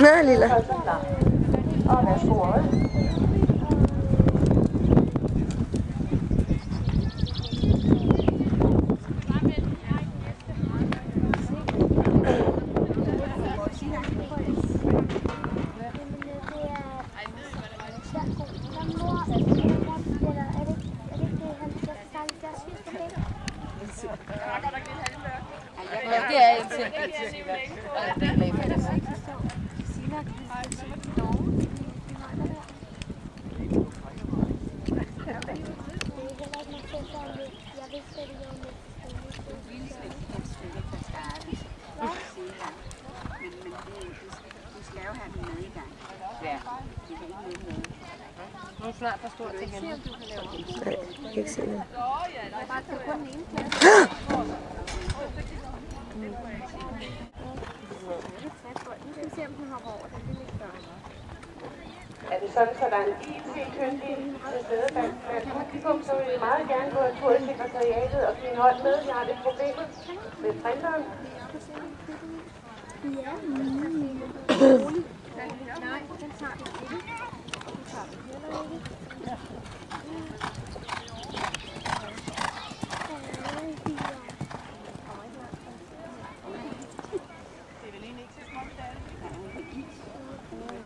Nej, lilla. Og værsgo. Det er et tilbud til nu er snart for stort til igen. Nej, jeg kan ikke se det. Er det sådan, så der er en IT-kyndig til stede blandt publikum, så vil vi meget gerne gå en tur i sekretariatet og finde hold med. Jeg har det problemet med printeren. Ja, nej, den tager vi ikke. Og den tager vi heller ikke.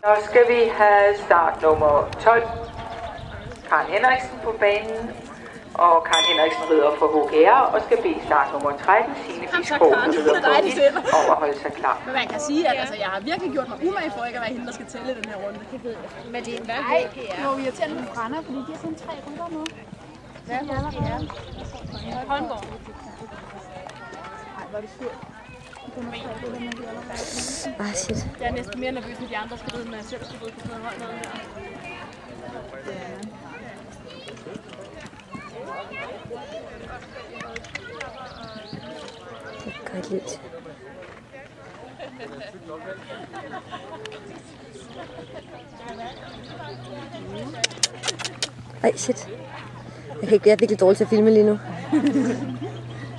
Så skal vi have startnummer 12. Karen Henriksen på banen. Og Karen Henriksen rider for HGR og skal bede startnummer 13. Signe Biskov rider på 1 og at holde sig klar. Men man kan sige, at altså, jeg har virkelig gjort mig umage for ikke at være hende, der skal tælle den her runde. Det ved jeg. Men det er en HGR. Hvor vi irriterende med brænder, fordi de har sådan 3 runder nu. Hvad er HGR? Håndgård. Nej, hvor er det surt. Ah, shit. Jeg er næsten mere nervøs, end de andre skal ride, når jeg selv skal ride på sådan noget hold her. Det er godt lidt. Ej, shit. Jeg er virkelig dårlig til at filme lige nu. Det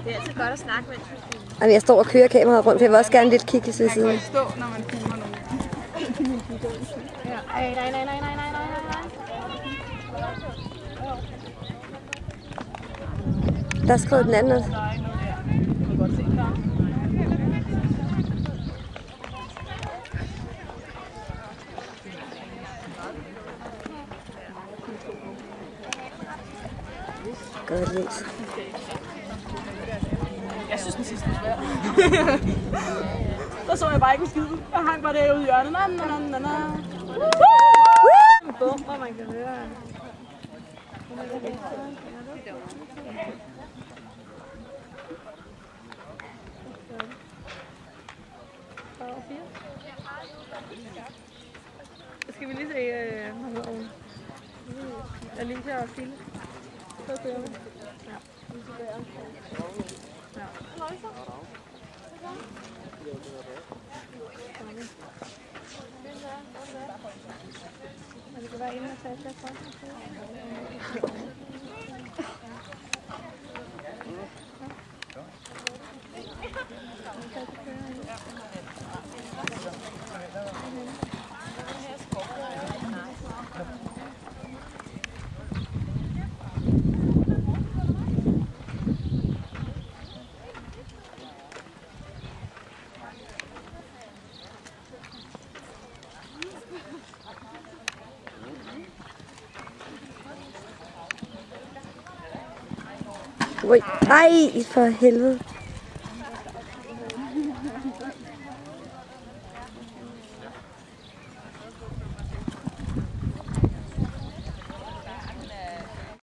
er altid godt at snakke, mens vi filmer. Jamen, jeg står og kører kameraet rundt, for jeg vil også gerne lidt kigge til siden. Man kan stå, når man filmer nogen. Ja. Nej. Der er skrevet den anden også. Godt lidt. Jeg synes, den sidste var svær. Der så jeg bare ikke en skid. Jeg hang bare derude i hjørnet. Na. Bum, hvor man kan høre. Skal vi lige se, Alicia og Philip? Så kører vi. Ja. Det kan være inde og tage det for. Ej, for helvede.